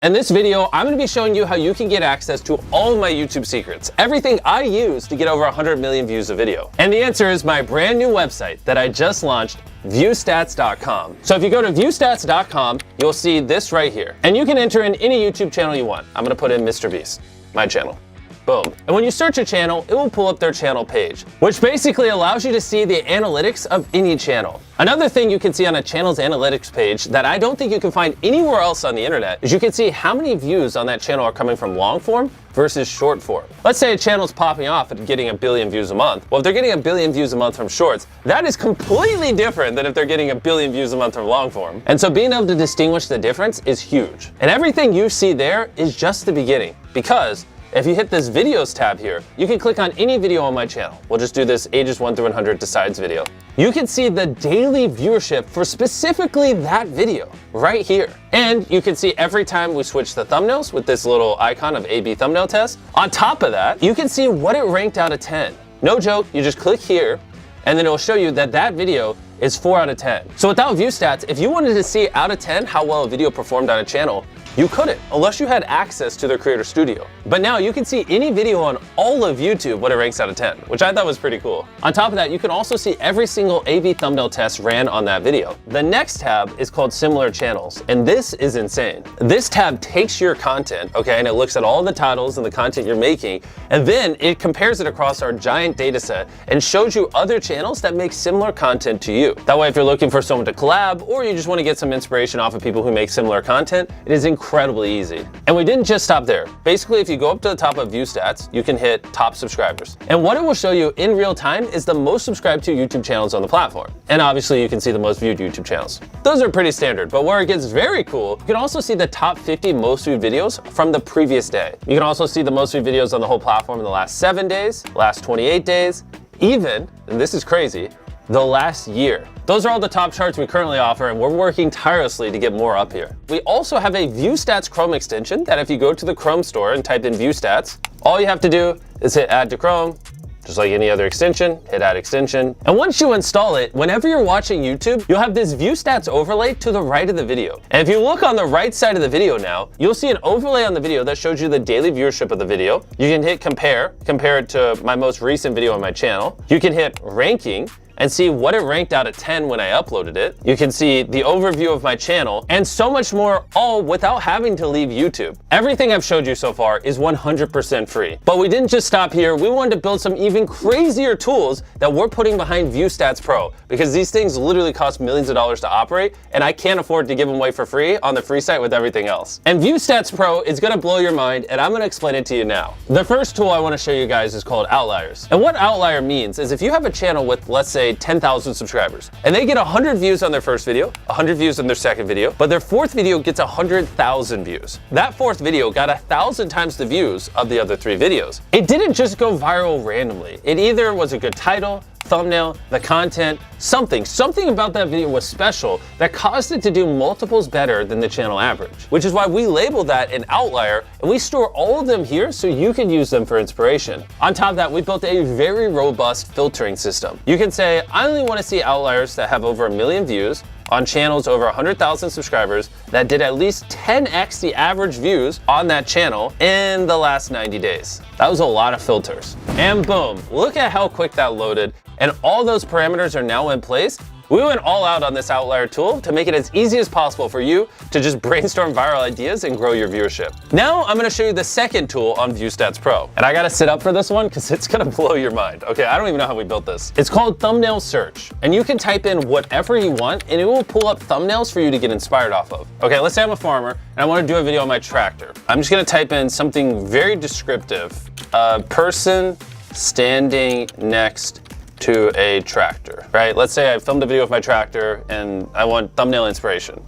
In this video, I'm going to be showing you how you can get access to all of my YouTube secrets, everything I use to get over 100 million views a video. And the answer is my brand new website that I just launched, viewstats.com. So if you go to viewstats.com, you'll see this right here. And you can enter in any YouTube channel you want. I'm going to put in Mr. Beast, my channel. Boom. And when you search a channel, it will pull up their channel page, which basically allows you to see the analytics of any channel. Another thing you can see on a channel's analytics page that I don't think you can find anywhere else on the internet is you can see how many views on that channel are coming from long form versus short form. Let's say a channel's popping off and getting 1 billion views a month. Well, if they're getting 1 billion views a month from shorts, that is completely different than if they're getting 1 billion views a month from long form. And so being able to distinguish the difference is huge. And everything you see there is just the beginning, because if you hit this videos tab here, you can click on any video on my channel. We'll just do this ages 1 through 100 decides video. You can see the daily viewership for specifically that video right here. And you can see every time we switch the thumbnails with this little icon of A/B thumbnail test. On top of that, you can see what it ranked out of 10. No joke, you just click here and then it'll show you that that video is 4 out of 10. So without view stats, if you wanted to see out of 10 how well a video performed on a channel, you couldn't, unless you had access to their Creator Studio. But now you can see any video on all of YouTube what it ranks out of 10, which I thought was pretty cool. On top of that, you can also see every single A/B thumbnail test ran on that video. The next tab is called Similar Channels, and this is insane. This tab takes your content, okay, and it looks at all the titles and the content you're making, and then it compares it across our giant data set and shows you other channels that make similar content to you. That way, if you're looking for someone to collab, or you just want to get some inspiration off of people who make similar content, it is incredibly easy. And we didn't just stop there. Basically, if you go up to the top of View Stats, you can hit top subscribers. And what it will show you in real time is the most subscribed to YouTube channels on the platform. And obviously you can see the most viewed YouTube channels. Those are pretty standard, but where it gets very cool, you can also see the top 50 most viewed videos from the previous day. You can also see the most viewed videos on the whole platform in the last 7 days, last 28 days, even, and this is crazy, the last year. Those are all the top charts we currently offer, and we're working tirelessly to get more up here. We also have a View Stats Chrome extension that if you go to the Chrome store and type in View Stats, all you have to do is hit Add to Chrome, just like any other extension, hit Add Extension. And once you install it, whenever you're watching YouTube, you'll have this View Stats overlay to the right of the video. And if you look on the right side of the video now, you'll see an overlay on the video that shows you the daily viewership of the video. You can hit compare it to my most recent video on my channel. You can hit ranking, and see what it ranked out of 10 when I uploaded it. You can see the overview of my channel and so much more, all without having to leave YouTube. Everything I've showed you so far is 100% free. But we didn't just stop here. We wanted to build some even crazier tools that we're putting behind View Stats Pro, because these things literally cost millions of dollars to operate, and I can't afford to give them away for free on the free site with everything else. And View Stats Pro is gonna blow your mind, and I'm gonna explain it to you now. The first tool I wanna show you guys is called Outliers. And what Outlier means is if you have a channel with, let's say, 10,000 subscribers, and they get 100 views on their first video, 100 views on their second video, but their fourth video gets 100,000 views. That fourth video got 1,000 times the views of the other 3 videos. It didn't just go viral randomly. It either was a good title, thumbnail, the content, something about that video was special that caused it to do multiples better than the channel average, which is why we label that an outlier, and we store all of them here so you can use them for inspiration. On top of that, we built a very robust filtering system. You can say, I only want to see outliers that have over 1 million views on channels over 100,000 subscribers that did at least 10x the average views on that channel in the last 90 days. That was a lot of filters. And boom, look at how quick that loaded. And all those parameters are now in place. We went all out on this outlier tool to make it as easy as possible for you to just brainstorm viral ideas and grow your viewership. Now I'm gonna show you the second tool on View Stats Pro. And I gotta sit up for this one because it's gonna blow your mind. Okay, I don't even know how we built this. It's called Thumbnail Search. And you can type in whatever you want and it will pull up thumbnails for you to get inspired off of. Okay, let's say I'm a farmer and I wanna do a video on my tractor. I'm just gonna type in something very descriptive. A person standing next to a tractor, right? Let's say I filmed a video of my tractor and I want thumbnail inspiration.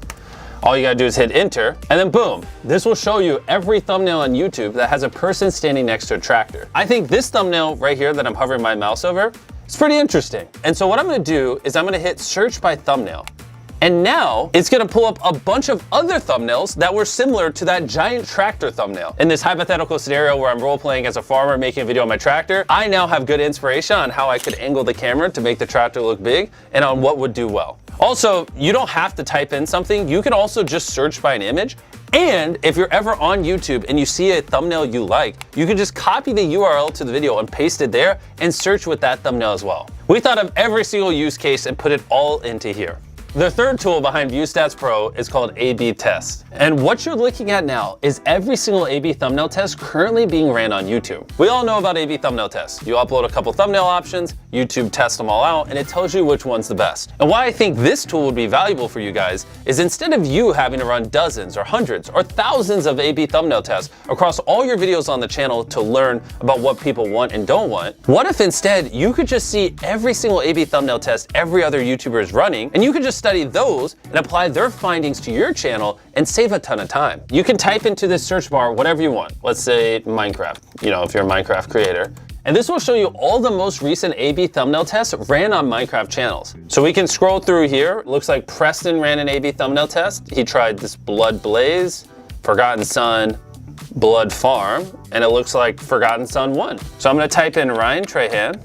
All you gotta do is hit enter, and then boom, this will show you every thumbnail on YouTube that has a person standing next to a tractor. I think this thumbnail right here that I'm hovering my mouse over is pretty interesting. And so what I'm gonna do is I'm gonna hit search by thumbnail. And now it's gonna pull up a bunch of other thumbnails that were similar to that giant tractor thumbnail. In this hypothetical scenario where I'm role playing as a farmer making a video on my tractor, I now have good inspiration on how I could angle the camera to make the tractor look big and on what would do well. Also, you don't have to type in something. You can also just search by an image And if you're ever on YouTube and you see a thumbnail you like, you can just copy the URL to the video and paste it there and search with that thumbnail as well. We thought of every single use case and put it all into here. The third tool behind ViewStats Pro is called A/B Test. And what you're looking at now is every single A/B thumbnail test currently being ran on YouTube. We all know about A/B thumbnail tests. You upload a couple thumbnail options, YouTube tests them all out, and it tells you which one's the best. And why I think this tool would be valuable for you guys is instead of you having to run dozens or hundreds or thousands of A/B thumbnail tests across all your videos on the channel to learn about what people want and don't want, what if instead you could just see every single A/B thumbnail test every other YouTuber is running, and you could just study those and apply their findings to your channel and save a ton of time. You can type into this search bar whatever you want. Let's say Minecraft, if you're a Minecraft creator. And this will show you all the most recent A/B thumbnail tests ran on Minecraft channels. So we can scroll through here. It looks like Preston ran an A/B thumbnail test. He tried this Blood Blaze, Forgotten Son, Blood Farm, and it looks like Forgotten Son won. So I'm gonna type in Ryan Trahan.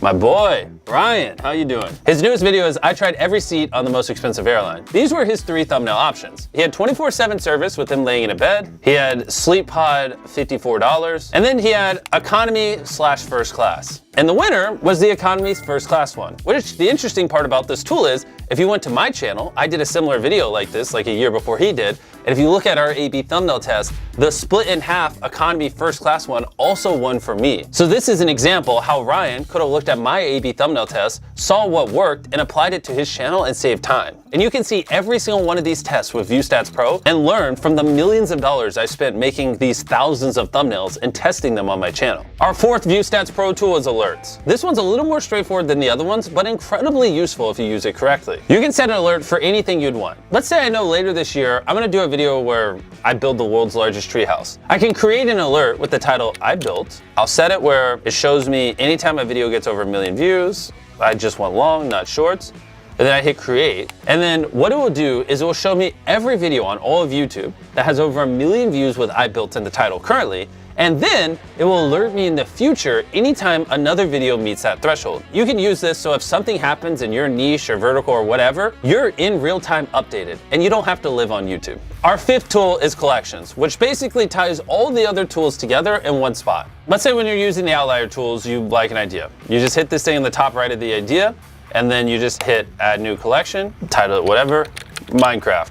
My boy, Ryan, how you doing? His newest video is I tried every seat on the most expensive airline. These were his 3 thumbnail options. He had 24/7 service with him laying in a bed. He had Sleep Pod, $54. And then he had economy/first class. And the winner was the economy's first class one. Which the interesting part about this tool is, if you went to my channel, I did a similar video like this like a year before he did. And if you look at our A/B thumbnail test, the split in half economy first class one also won for me. So this is an example how Ryan could have looked at my A/B thumbnail test, saw what worked, and applied it to his channel and saved time. And you can see every single one of these tests with ViewStats Pro and learn from the millions of dollars I spent making these thousands of thumbnails and testing them on my channel. Our fourth ViewStats Pro tool is alerts. This one's a little more straightforward than the other ones, but incredibly useful if you use it correctly. You can set an alert for anything you'd want. Let's say I know later this year, I'm gonna do a video where I build the world's largest treehouse. I can create an alert with the title I built. I'll set it where it shows me anytime a video gets over 1 million views. I just want long, not shorts. And then I hit create. And then what it will do is it will show me every video on all of YouTube that has over 1 million views with I built in the title currently. And then it will alert me in the future anytime another video meets that threshold. You can use this so if something happens in your niche or vertical or whatever, you're in real time updated and you don't have to live on YouTube. Our fifth tool is collections, which basically ties all the other tools together in one spot. Let's say when you're using the outlier tools, you like an idea. You just hit this thing in the top right of the idea, and then you just hit add new collection, title it whatever, Minecraft.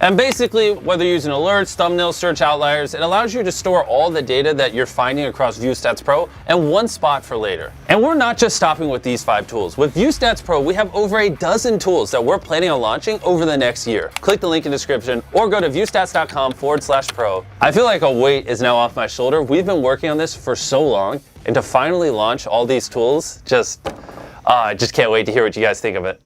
And basically, whether you're using alerts, thumbnails, search outliers, it allows you to store all the data that you're finding across ViewStats Pro in one spot for later. And we're not just stopping with these 5 tools. With ViewStats Pro, we have over a dozen tools that we're planning on launching over the next year. Click the link in the description or go to viewstats.com/pro. I feel like a weight is now off my shoulder. We've been working on this for so long, and to finally launch all these tools, I just can't wait to hear what you guys think of it.